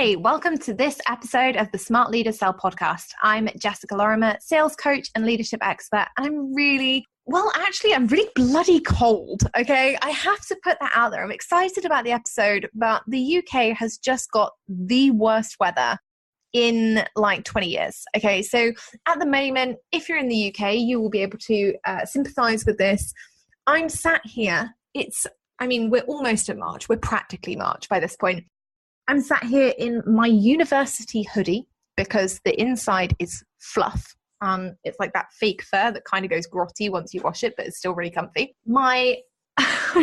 Hi, welcome to this episode of the Smart Leaders Sell podcast. I'm Jessica Lorimer, sales coach and leadership expert, and I'm really bloody cold, okay? I have to put that out there. I'm excited about the episode, but the UK has just got the worst weather in like 20 years, okay? So at the moment, if you're in the UK, you will be able to sympathize with this. I'm sat here. We're almost at March. We're practically March by this point. I'm sat here in my university hoodie because the inside is fluff. It's like that fake fur that kind of goes grotty once you wash it, but it's still really comfy. I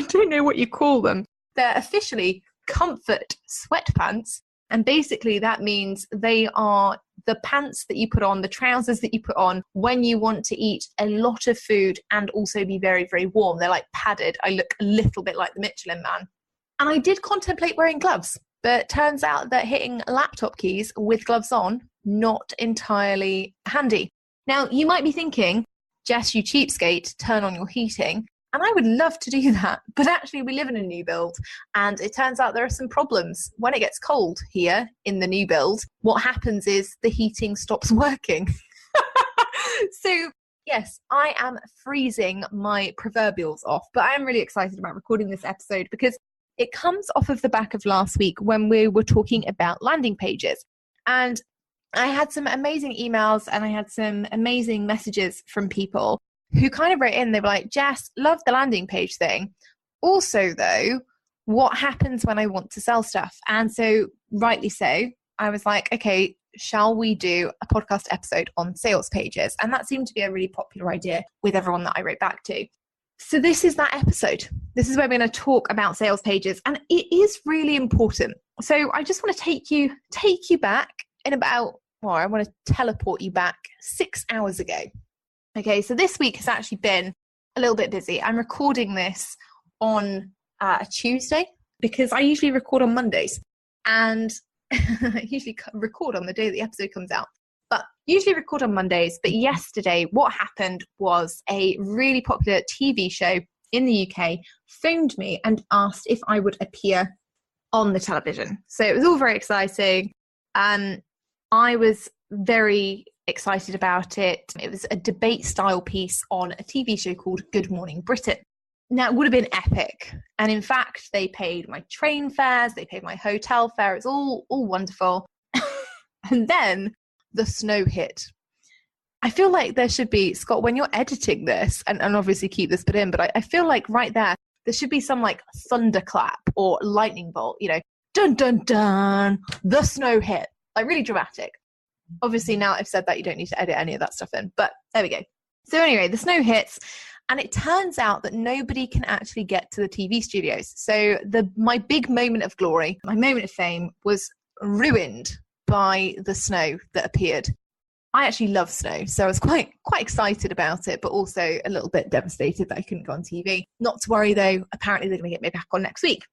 don't know what you call them. They're officially comfort sweatpants. And basically that means they are the pants that you put on, the trousers that you put on when you want to eat a lot of food and also be very, very warm. They're like padded. I look a little bit like the Michelin Man. And I did contemplate wearing gloves. But turns out that hitting laptop keys with gloves on, not entirely handy. Now, you might be thinking, Jess, you cheapskate, turn on your heating. And I would love to do that. But actually, we live in a new build. And it turns out there are some problems. When it gets cold here in the new build, what happens is the heating stops working. So, yes, I am freezing my proverbials off. But I am really excited about recording this episode because it comes off of the back of last week when we were talking about landing pages. And I had some amazing emails and I had some amazing messages from people who kind of wrote in. They were like, Jess, love the landing page thing. Also, though, what happens when I want to sell stuff? And so, rightly so, I was like, okay, shall we do a podcast episode on sales pages? And that seemed to be a really popular idea with everyone that I wrote back to. So this is that episode. This is where we're going to talk about sales pages, and it is really important. So I just want to take you back in I want to teleport you back 6 hours ago. Okay, so this week has actually been a little bit busy. I'm recording this on a Tuesday because I usually record on Mondays, and I usually record on the day that the episode comes out. But usually record on Mondays. But yesterday, what happened was a really popular TV show in the UK phoned me and asked if I would appear on the television. So it was all very exciting. And I was very excited about it. It was a debate style piece on a TV show called Good Morning Britain. Now, it would have been epic. And in fact, they paid my train fares. They paid my hotel fare. It's all wonderful. And then the snow hit. I feel like there should be, Scott, when you're editing this, and obviously keep this bit in, but I feel like right there should be some like thunderclap or lightning bolt, dun, dun, dun, the snow hit. Like really dramatic. Obviously now I've said that you don't need to edit any of that stuff in, but there we go. So anyway, the snow hits and it turns out that nobody can actually get to the TV studios. So my big moment of glory, my moment of fame was ruined by the snow that appeared. I actually love snow, so I was quite excited about it, but also a little bit devastated that I couldn't go on TV. Not to worry though, apparently they're going to get me back on next week.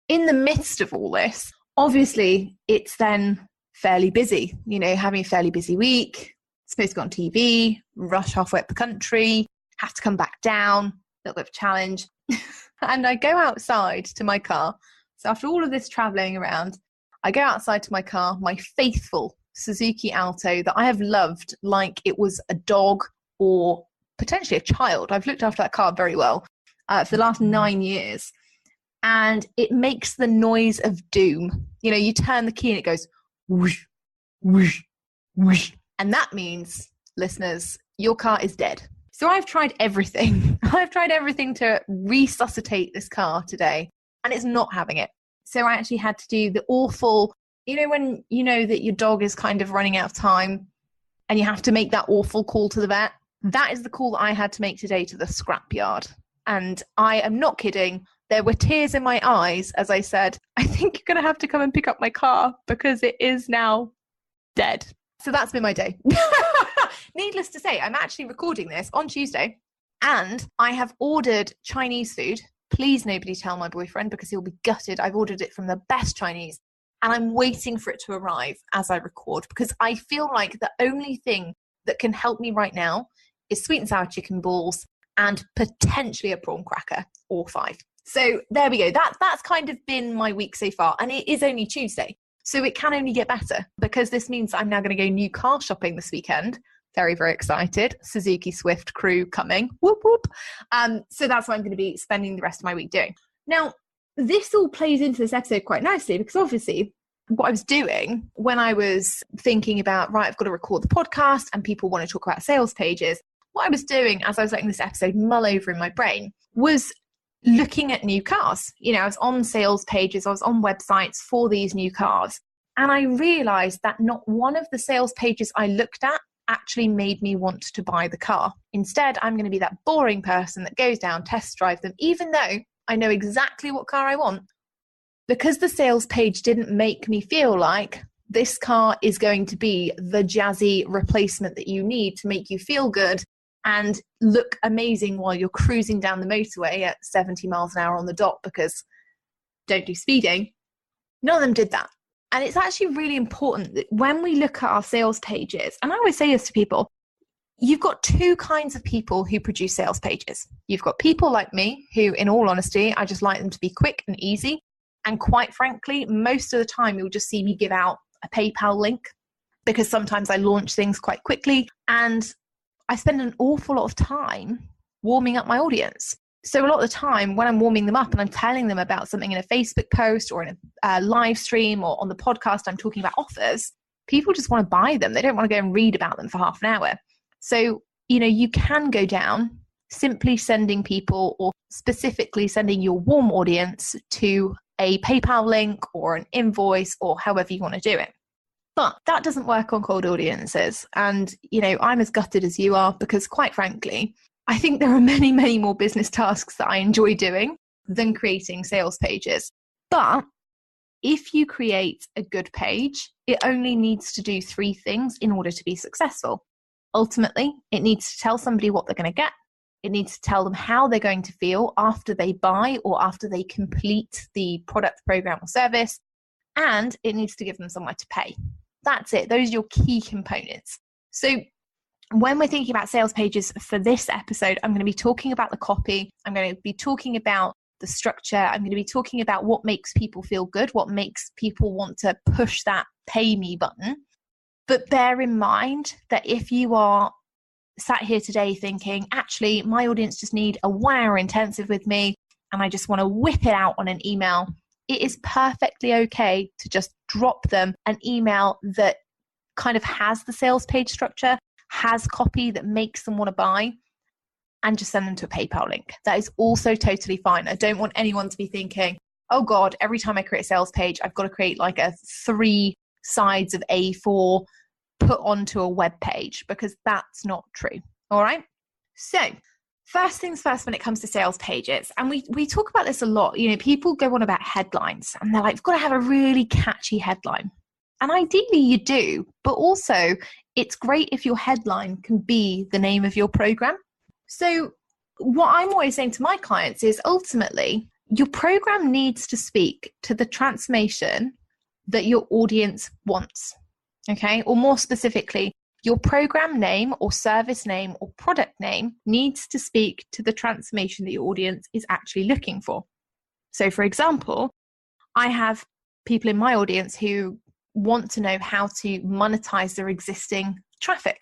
In the midst of all this, obviously it's then fairly busy, having a fairly busy week, supposed to go on TV, rush halfway up the country, have to come back down, a little bit of a challenge. And I go outside to my car. So after all of this traveling around, I go outside to my car, my faithful Suzuki Alto that I have loved like it was a dog or potentially a child. I've looked after that car very well for the last 9 years. And it makes the noise of doom. You turn the key and it goes whoosh, whoosh, whoosh. And that means, listeners, your car is dead. So I've tried everything. I've tried everything to resuscitate this car today, and it's not having it. So I actually had to do the awful, when you know that your dog is kind of running out of time and you have to make that awful call to the vet. That is the call that I had to make today to the scrapyard. And I am not kidding. There were tears in my eyes as I said, I think you're going to have to come and pick up my car because it is now dead. So that's been my day. Needless to say, I'm actually recording this on Tuesday and I have ordered Chinese food. Please nobody tell my boyfriend because he'll be gutted. I've ordered it from the best Chinese and I'm waiting for it to arrive as I record because I feel like the only thing that can help me right now is sweet and sour chicken balls and potentially a prawn cracker or 5. So there we go. That's kind of been my week so far. And it is only Tuesday. So it can only get better, because this means I'm now going to go new car shopping this weekend. Very, very excited. Suzuki Swift crew coming. Whoop, whoop. So that's what I'm going to be spending the rest of my week doing. Now, this all plays into this episode quite nicely, because obviously what I was doing when I was thinking about, right, I've got to record the podcast and people want to talk about sales pages. What I was doing as I was letting this episode mull over in my brain was looking at new cars. I was on sales pages, I was on websites for these new cars. And I realized that not one of the sales pages I looked at actually made me want to buy the car. Instead, I'm going to be that boring person that goes down, test drive them, even though I know exactly what car I want. Because the sales page didn't make me feel like this car is going to be the jazzy replacement that you need to make you feel good and look amazing while you're cruising down the motorway at 70 miles an hour on the dot, because don't do speeding. None of them did that. And it's actually really important that when we look at our sales pages, and I always say this to people, you've got two kinds of people who produce sales pages. You've got people like me who, in all honesty, I just like them to be quick and easy. And quite frankly, most of the time you'll just see me give out a PayPal link, because sometimes I launch things quite quickly and I spend an awful lot of time warming up my audience. So a lot of the time when I'm warming them up and I'm telling them about something in a Facebook post or in a live stream or on the podcast, I'm talking about offers, people just want to buy them. They don't want to go and read about them for half an hour. So, you can go down simply sending people, or specifically sending your warm audience, to a PayPal link or an invoice or however you want to do it. But that doesn't work on cold audiences. And, I'm as gutted as you are, because quite frankly, I think there are many, many more business tasks that I enjoy doing than creating sales pages. But if you create a good page, it only needs to do three things in order to be successful. Ultimately, it needs to tell somebody what they're going to get. It needs to tell them how they're going to feel after they buy or after they complete the product, program, or service. And it needs to give them somewhere to pay. That's it. Those are your key components. So when we're thinking about sales pages for this episode, I'm going to be talking about the copy. I'm going to be talking about the structure. I'm going to be talking about what makes people feel good, what makes people want to push that pay me button. But bear in mind that if you are sat here today thinking, actually, my audience just need a 1 hour intensive with me and I just want to whip it out on an email, it is perfectly okay to just drop them an email that kind of has the sales page structure, has copy that makes them want to buy, and just send them to a PayPal link. That is also totally fine. I don't want anyone to be thinking, oh God, every time I create a sales page, I've got to create like a 3 sides of A4 put onto a web page, because that's not true. All right. So first things first, when it comes to sales pages, and we talk about this a lot, people go on about headlines and they're like, you've got to have a really catchy headline. And ideally you do, but also it's great if your headline can be the name of your program. So what I'm always saying to my clients is, ultimately, your program needs to speak to the transformation that your audience wants. Okay. Or more specifically, your program name or service name or product name needs to speak to the transformation that your audience is actually looking for. So for example, I have people in my audience who want to know how to monetize their existing traffic.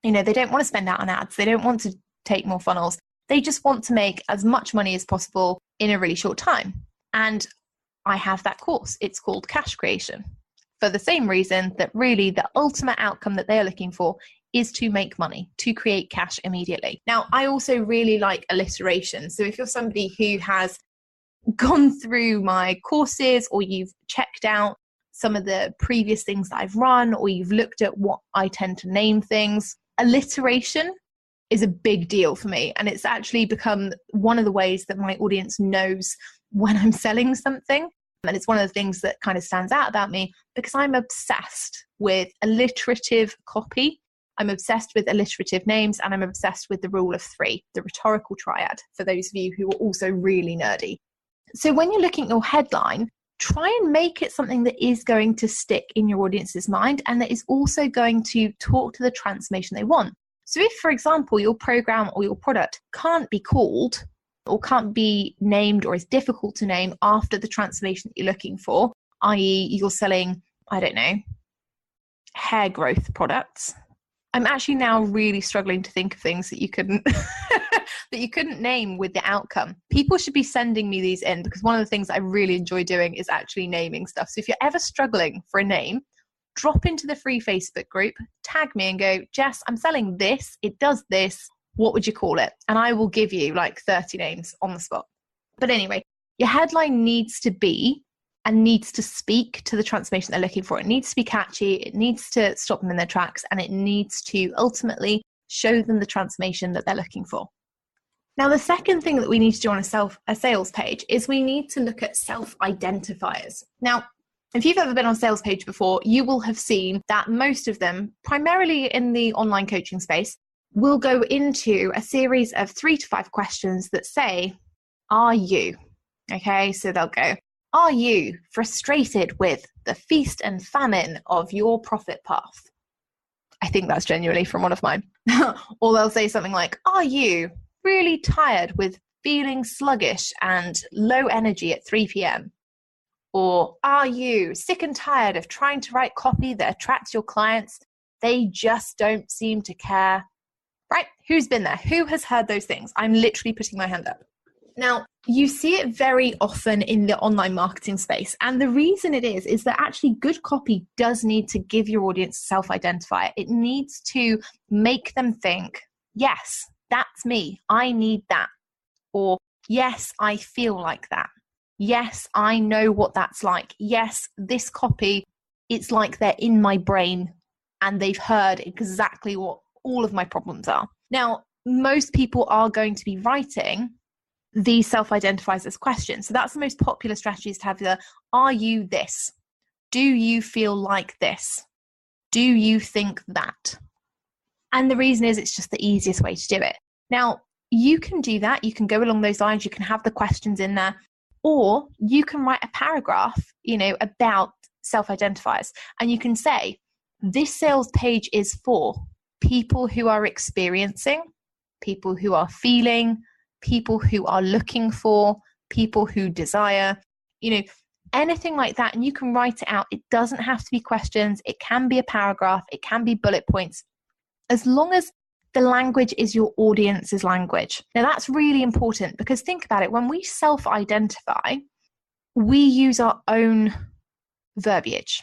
They don't want to spend out on ads. They don't want to take more funnels. They just want to make as much money as possible in a really short time. And I have that course. It's called Cash Creation, for the same reason that really the ultimate outcome that they're looking for is to make money, to create cash immediately. Now, I also really like alliteration. So if you're somebody who has gone through my courses, or you've checked out some of the previous things that I've run, or you've looked at what I tend to name things, alliteration is a big deal for me. And it's actually become one of the ways that my audience knows when I'm selling something. And it's one of the things that kind of stands out about me, because I'm obsessed with alliterative copy. I'm obsessed with alliterative names, and I'm obsessed with the rule of 3, the rhetorical triad, for those of you who are also really nerdy. So when you're looking at your headline, try and make it something that is going to stick in your audience's mind, and that is also going to talk to the transformation they want. So if, for example, your program or your product can't be called, or can't be named, or is difficult to name after the transformation that you're looking for, i.e. you're selling, I don't know, hair growth products. I'm actually now really struggling to think of things that you couldn't that you couldn't name with the outcome. People should be sending me these in, because one of the things I really enjoy doing is actually naming stuff. So if you're ever struggling for a name, drop into the free Facebook group, tag me and go, Jess, I'm selling this. It does this. What would you call it? And I will give you like 30 names on the spot. But anyway, your headline needs to be and needs to speak to the transformation they're looking for. It needs to be catchy. It needs to stop them in their tracks, and it needs to ultimately show them the transformation that they're looking for. Now, the second thing that we need to do on a sales page is we need to look at self-identifiers. Now, if you've ever been on a sales page before, you will have seen that most of them, primarily in the online coaching space, will go into a series of 3 to 5 questions that say, are you? Okay, so they'll go, are you frustrated with the feast and famine of your profit path? I think that's genuinely from one of mine. Or they'll say something like, are you really tired with feeling sluggish and low energy at 3 p.m? Or are you sick and tired of trying to write copy that attracts your clients? They just don't seem to care. Right? Who's been there? Who has heard those things? I'm literally putting my hand up. Now, you see it very often in the online marketing space. And the reason it is that actually good copy does need to give your audience a self-identifier. It needs to make them think, yes, that's me. I need that. Or yes, I feel like that. Yes, I know what that's like. Yes, this copy, it's like they're in my brain and they've heard exactly what all of my problems are. Now, most people are going to be writing these self-identifiers as questions. So that's the most popular strategy, is to have the, are you this? Do you feel like this? Do you think that? And the reason is it's just the easiest way to do it. Now, you can do that. You can go along those lines. You can have the questions in there, or you can write a paragraph, about self-identifiers. And you can say, this sales page is for people who are experiencing, people who are feeling, people who are looking for, people who desire, anything like that. And you can write it out. It doesn't have to be questions. It can be a paragraph. It can be bullet points, as long as the language is your audience's language. Now, that's really important, because think about it. When we self-identify, we use our own verbiage.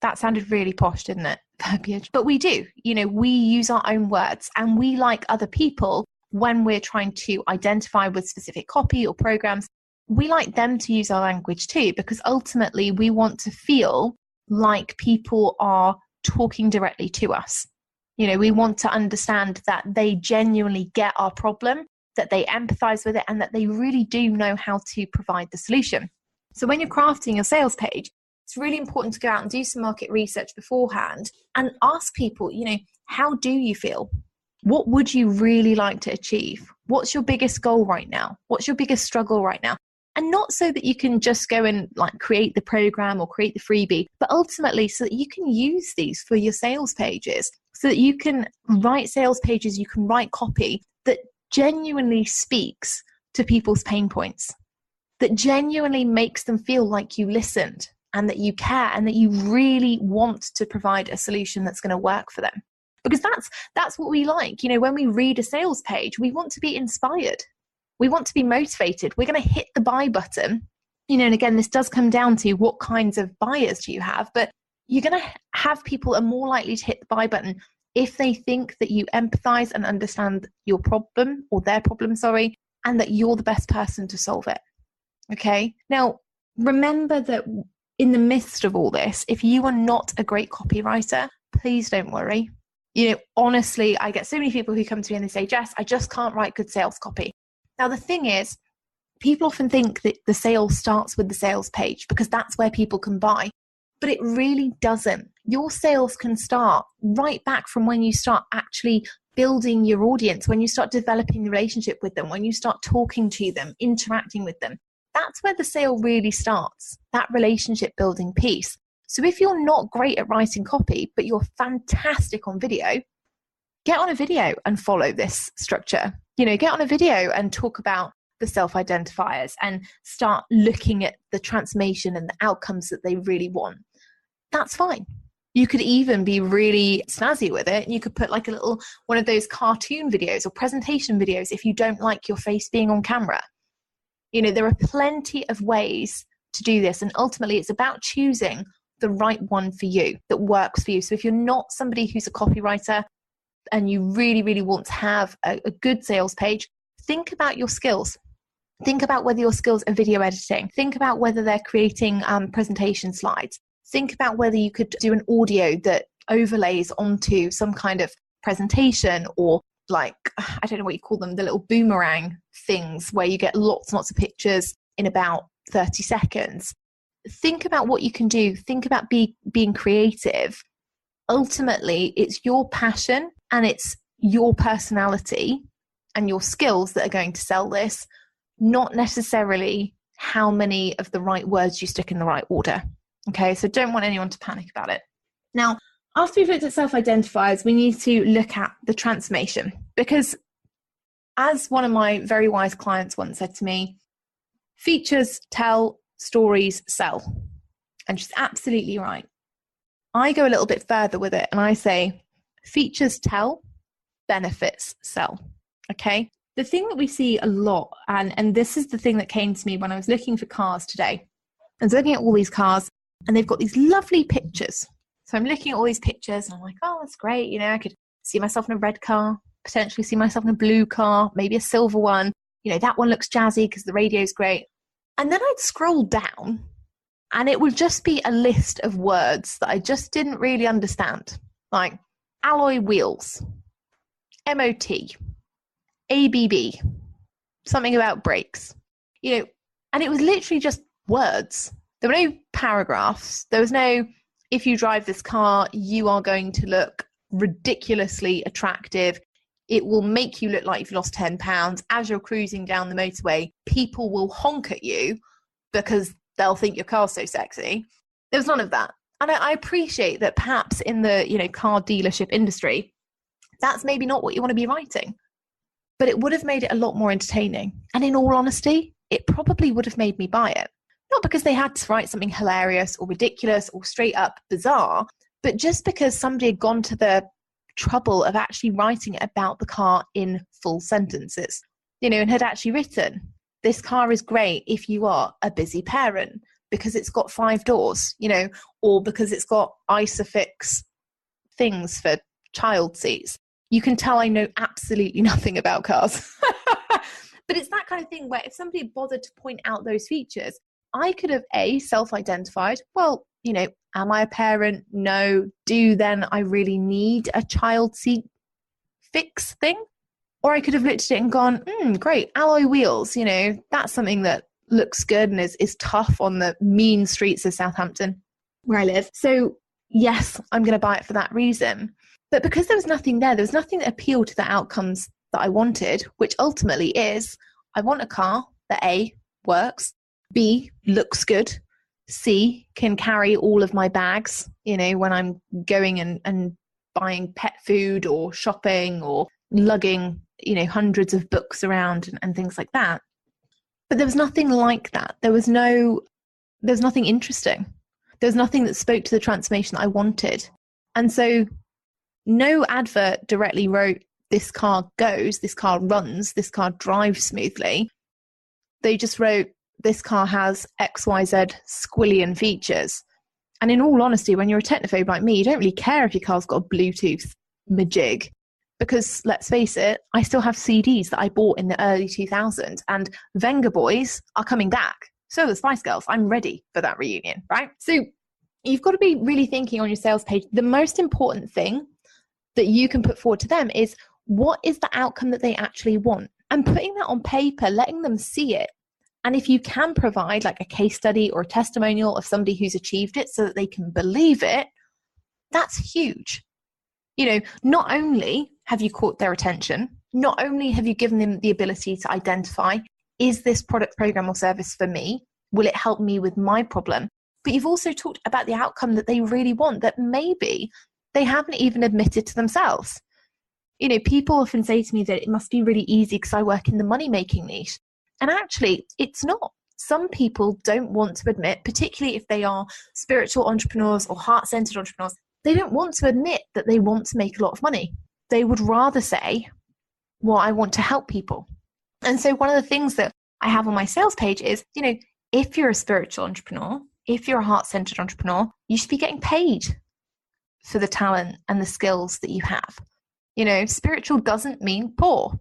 That sounded really posh, didn't it? Verbiage. But we do. We use our own words, and we, like other people, when we're trying to identify with specific copy or programs, we like them to use our language too, because ultimately we want to feel like people are talking directly to us. We want to understand that they genuinely get our problem, that they empathize with it, and that they really do know how to provide the solution. So when you're crafting your sales page, it's really important to go out and do some market research beforehand and ask people, how do you feel? What would you really like to achieve? What's your biggest goal right now? What's your biggest struggle right now? And not so that you can just go and create the program or create the freebie, but ultimately so that you can use these for your sales pages, so that you can write sales pages, you can write copy that genuinely speaks to people's pain points, that genuinely makes them feel like you listened and that you care and that you really want to provide a solution that's going to work for them. Because that's what we like. When we read a sales page, we want to be inspired. We want to be motivated. We're going to hit the buy button. And again, this does come down to what kinds of buyers do you have, but you're going to have people are more likely to hit the buy button if they think that you empathize and understand your problem, or their problem, and that you're the best person to solve it. Okay. Now, remember that in the midst of all this, if you are not a great copywriter, please don't worry. Honestly, I get so many people who come to me and they say, Jess, I just can't write good sales copy. Now, the thing is, people often think that the sale starts with the sales page because that's where people can buy, but it really doesn't. Your sales can start right back from when you start actually building your audience, when you start developing the relationship with them, when you start talking to them, interacting with them. That's where the sale really starts, that relationship building piece. So if you're not great at writing copy, but you're fantastic on video, get on a video and follow this structure. Get on a video and talk about the self-identifiers and start looking at the transformation and the outcomes that they really want, that's fine. You could even be really snazzy with it. You could put like a little one of those cartoon videos or presentation videos if you don't like your face being on camera. There are plenty of ways to do this. And ultimately, it's about choosing the right one for you that works for you. So if you're not somebody who's a copywriter and you really, really want to have a good sales page, think about your skills. Think about whether your skills are video editing. Think about whether they're creating presentation slides. Think about whether you could do an audio that overlays onto some kind of presentation, or like, I don't know what you call them, the little boomerang things where you get lots and lots of pictures in about 30 seconds. Think about what you can do. Think about being creative. Ultimately, it's your passion and it's your personality and your skills that are going to sell this, not necessarily how many of the right words you stick in the right order. Okay, so don't want anyone to panic about it. Now, after we've looked at self-identifiers, we need to look at the transformation, because as one of my very wise clients once said to me, features tell, stories sell. And she's absolutely right. I go a little bit further with it and I say, features tell, benefits sell. Okay. The thing that we see a lot, and this is the thing that came to me when I was looking for cars today. I was looking at all these cars and they've got these lovely pictures. So I'm looking at all these pictures and I'm like, oh, that's great. I could see myself in a red car, potentially see myself in a blue car, maybe a silver one. That one looks jazzy because the radio's great. And then I'd scroll down and it would just be a list of words that I just didn't really understand. Like alloy wheels, MOT, ABB, something about brakes, and it was literally just words. There were no paragraphs. There was no, if you drive this car, you are going to look ridiculously attractive. It will make you look like you've lost 10 pounds. As you're cruising down the motorway, people will honk at you because they'll think your car's so sexy. There was none of that. And I appreciate that perhaps in the, car dealership industry, that's maybe not what you want to be writing. But it would have made it a lot more entertaining. And in all honesty, it probably would have made me buy it. Not because they had to write something hilarious or ridiculous or straight up bizarre, but just because somebody had gone to the trouble of actually writing about the car in full sentences, and had actually written, this car is great if you are a busy parent because it's got 5 doors, or because it's got Isofix things for child seats. You can tell I know absolutely nothing about cars. But it's that kind of thing where if somebody bothered to point out those features, I could have self-identified, well, am I a parent? No. Do then I really need a child seat fix thing? Or I could have looked at it and gone, great, alloy wheels, that's something that looks good and is tough on the mean streets of Southampton where I live. So yes, I'm going to buy it for that reason. But because there was nothing there was nothing that appealed to the outcomes that I wanted, which ultimately is, I want a car that A, works, B, looks good, C, can carry all of my bags, when I'm going and buying pet food or shopping or lugging, hundreds of books around and things like that. But there was nothing like that. There was nothing interesting. There was nothing that spoke to the transformation that I wanted. And so no advert directly wrote, this car goes, this car runs, this car drives smoothly. They just wrote, this car has XYZ squillion features. And in all honesty, when you're a technophobe like me, you don't really care if your car's got a Bluetooth majig. Because let's face it, I still have CDs that I bought in the early 2000s, and Venga Boys are coming back. So the Spice Girls, I'm ready for that reunion, right? So you've got to be really thinking on your sales page. The most important thing that you can put forward to them is, what is the outcome that they actually want? And putting that on paper, letting them see it. And if you can provide like a case study or a testimonial of somebody who's achieved it so that they can believe it, that's huge. Not only have you caught their attention, not only have you given them the ability to identify, is this product, program, or service for me? Will it help me with my problem? But you've also talked about the outcome that they really want, that maybe they haven't even admitted to themselves. People often say to me that it must be really easy because I work in the money-making niche. And actually, it's not. Some people don't want to admit, particularly if they are spiritual entrepreneurs or heart-centered entrepreneurs, they don't want to admit that they want to make a lot of money. They would rather say, well, I want to help people. And so one of the things that I have on my sales page is, if you're a spiritual entrepreneur, if you're a heart-centered entrepreneur, you should be getting paid for the talent and the skills that you have. Spiritual doesn't mean poor.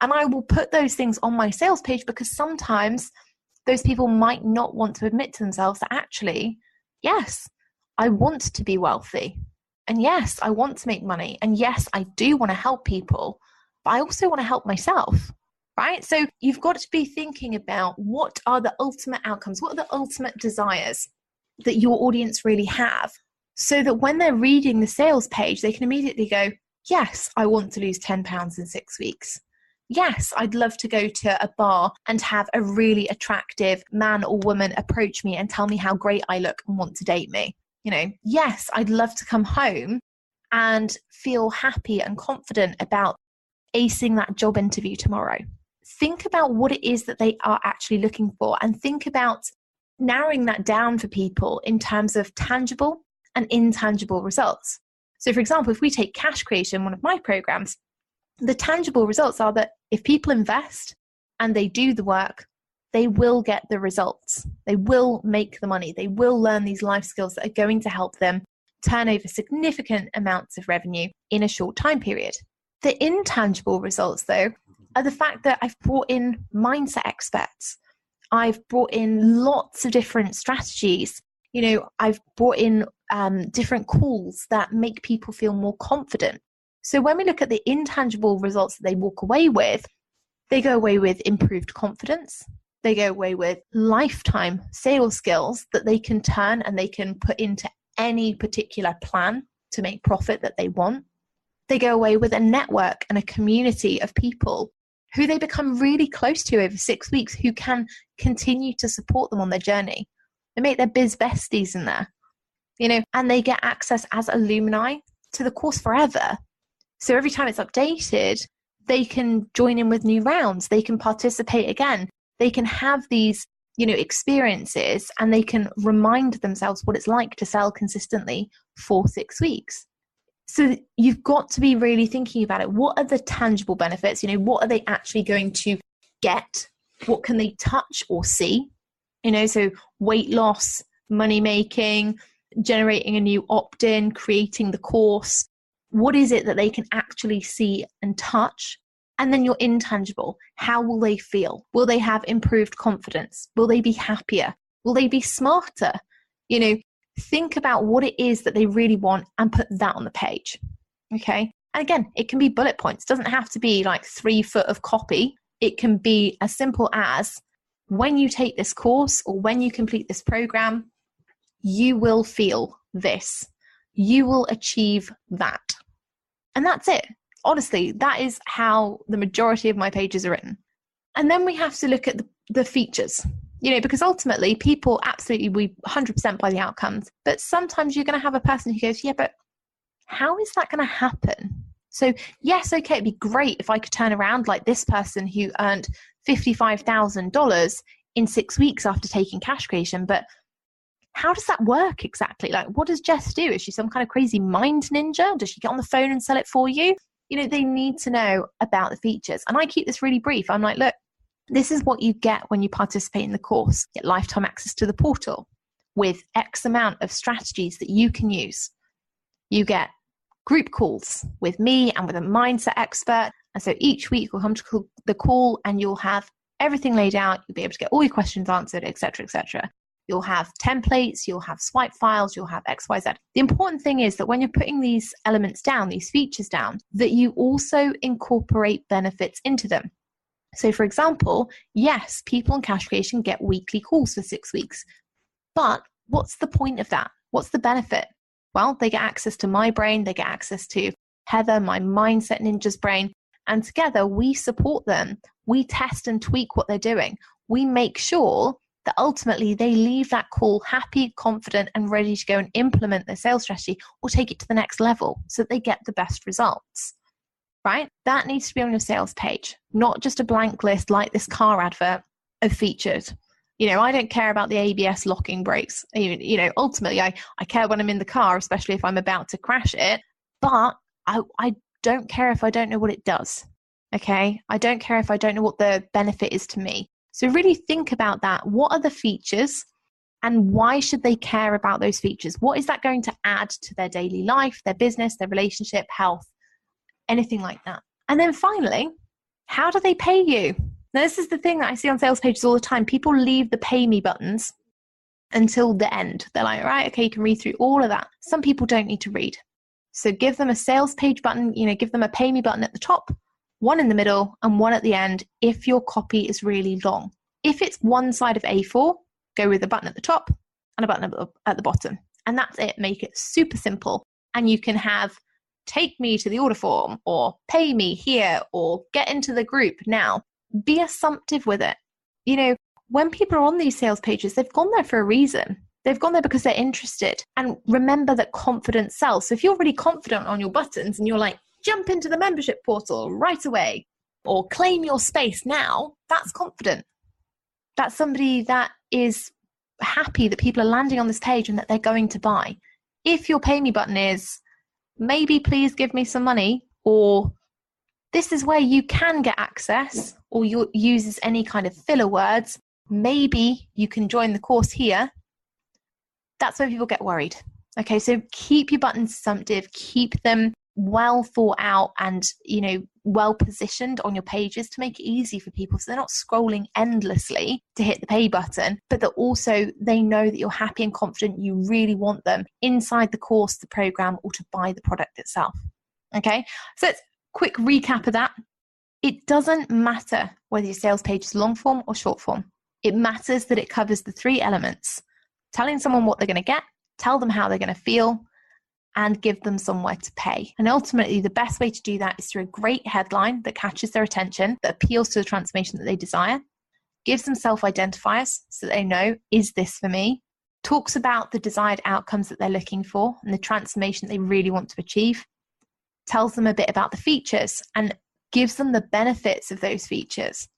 And I will put those things on my sales page because sometimes those people might not want to admit to themselves that actually, yes, I want to be wealthy. And yes, I want to make money. And yes, I do want to help people, but I also want to help myself, right? So you've got to be thinking about what are the ultimate outcomes? What are the ultimate desires that your audience really have? So that when they're reading the sales page, they can immediately go, yes, I want to lose 10 pounds in 6 weeks. Yes, I'd love to go to a bar and have a really attractive man or woman approach me and tell me how great I look and want to date me. Yes, I'd love to come home and feel happy and confident about acing that job interview tomorrow. Think about what it is that they are actually looking for and think about narrowing that down for people in terms of tangible and intangible results. So for example, if we take cash creation, one of my programs, the tangible results are that if people invest and they do the work, they will get the results. They will make the money. They will learn these life skills that are going to help them turn over significant amounts of revenue in a short time period. The intangible results, though, are the fact that I've brought in mindset experts. I've brought in lots of different strategies. I've brought in different calls that make people feel more confident. So when we look at the intangible results that they walk away with, they go away with improved confidence. They go away with lifetime sales skills that they can turn and they can put into any particular plan to make profit that they want. They go away with a network and a community of people who they become really close to over 6 weeks, who can continue to support them on their journey. They make their biz besties in there, and they get access as alumni to the course forever. So every time it's updated, they can join in with new rounds. They can participate again. They can have these, experiences, and they can remind themselves what it's like to sell consistently for 6 weeks. So you've got to be really thinking about it. What are the tangible benefits? What are they actually going to get? What can they touch or see? So weight loss, money making, generating a new opt-in, creating the course. What is it that they can actually see and touch? And then your intangible. How will they feel? Will they have improved confidence? Will they be happier? Will they be smarter? Think about what it is that they really want and put that on the page. Okay. And again, it can be bullet points. It doesn't have to be like 3 foot of copy. It can be as simple as, when you take this course or when you complete this program, you will feel this. You will achieve that. And that's it. Honestly, that is how the majority of my pages are written. And then we have to look at the features, because ultimately people absolutely, we 100% buy the outcomes. But sometimes you're going to have a person who goes, yeah, but how is that going to happen? So yes, okay, it'd be great if I could turn around like this person who earned $55,000 in 6 weeks after taking cash creation. But how does that work exactly? Like, what does Jess do? Is she some kind of crazy mind ninja? Does she get on the phone and sell it for you? They need to know about the features. And I keep this really brief. I'm like, look, this is what you get when you participate in the course. You get lifetime access to the portal with X amount of strategies that you can use. You get group calls with me and with a mindset expert. And so each week we'll come to the call and you'll have everything laid out. You'll be able to get all your questions answered, etc., etc. You'll have templates, you'll have swipe files, you'll have X, Y, Z. The important thing is that when you're putting these elements down, these features down, that you also incorporate benefits into them. So for example, yes, people in cash creation get weekly calls for 6 weeks. But what's the point of that? What's the benefit? Well, they get access to my brain, they get access to Heather, my Mindset Ninja's brain, and together we support them. We test and tweak what they're doing. We make sure that ultimately they leave that call happy, confident, and ready to go and implement their sales strategy or take it to the next level so that they get the best results, right? That needs to be on your sales page, not just a blank list like this car advert of features. I don't care about the ABS locking brakes. Ultimately, I care when I'm in the car, especially if I'm about to crash it. But I don't care if I don't know what it does. Okay? I don't care if I don't know what the benefit is to me. So really think about that. What are the features and why should they care about those features? What is that going to add to their daily life, their business, their relationship, health, anything like that? And then finally, how do they pay you? Now, this is the thing that I see on sales pages all the time. People leave the pay me buttons until the end. They're like, right, okay, you can read through all of that. Some people don't need to read. So give them a sales page button, give them a pay me button at the top, one in the middle, and one at the end if your copy is really long. If it's one side of A4, go with a button at the top and a button at the bottom. And that's it. Make it super simple. And you can have take me to the order form or pay me here or get into the group now. Be assumptive with it. When people are on these sales pages, they've gone there for a reason. They've gone there because they're interested. And remember that confidence sells. So if you're really confident on your buttons and you're like, jump into the membership portal right away or claim your space now, that's confident. That's somebody that is happy that people are landing on this page and that they're going to buy. If your pay me button is maybe please give me some money, or this is where you can get access, or you uses any kind of filler words, maybe you can join the course here, that's where people get worried. Okay, so keep your buttons assumptive, keep them well thought out and, well positioned on your pages to make it easy for people so they're not scrolling endlessly to hit the pay button, but that also they know that you're happy and confident you really want them inside the course, the program, or to buy the product itself. Okay, so it's a quick recap of that. It doesn't matter whether your sales page is long form or short form. It matters that it covers the three elements: telling someone what they're going to get, tell them how they're going to feel, and give them somewhere to pay. And ultimately, the best way to do that is through a great headline that catches their attention, that appeals to the transformation that they desire, gives them self-identifiers so that they know, is this for me? Talks about the desired outcomes that they're looking for and the transformation they really want to achieve, tells them a bit about the features and gives them the benefits of those features,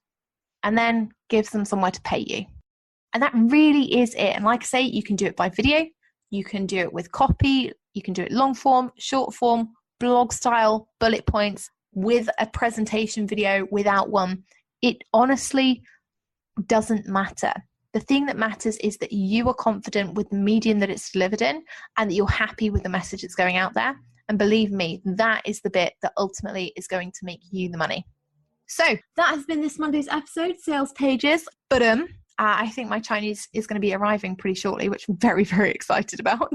and then gives them somewhere to pay you. And that really is it. And like I say, you can do it by video, you can do it with copy, you can do it long form, short form, blog style, bullet points, with a presentation video, without one. It honestly doesn't matter. The thing that matters is that you are confident with the medium that it's delivered in and that you're happy with the message that's going out there. And believe me, that is the bit that ultimately is going to make you the money. So that has been this Monday's episode, Sales Pages. But I think my Chinese is going to be arriving pretty shortly, which I'm very, very excited about.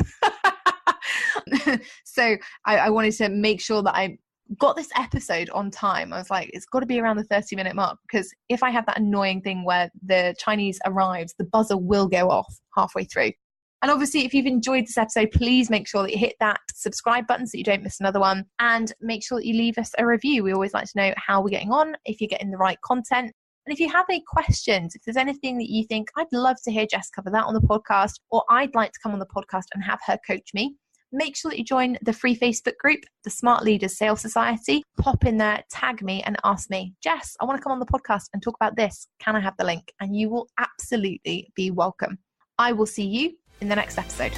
So I wanted to make sure that I got this episode on time. I was like, it's got to be around the 30-minute mark, because if I have that annoying thing where the Chinese arrives, the buzzer will go off halfway through. And obviously, if you've enjoyed this episode, please make sure that you hit that subscribe button so you don't miss another one, and make sure that you leave us a review. We always like to know how we're getting on, if you're getting the right content. And if you have any questions, if there's anything that you think, I'd love to hear Jess cover that on the podcast, or I'd like to come on the podcast and have her coach me, make sure that you join the free Facebook group, the Smart Leaders Sales Society. Pop in there, tag me and ask me, Jess, I want to come on the podcast and talk about this. Can I have the link? And you will absolutely be welcome. I will see you in the next episode.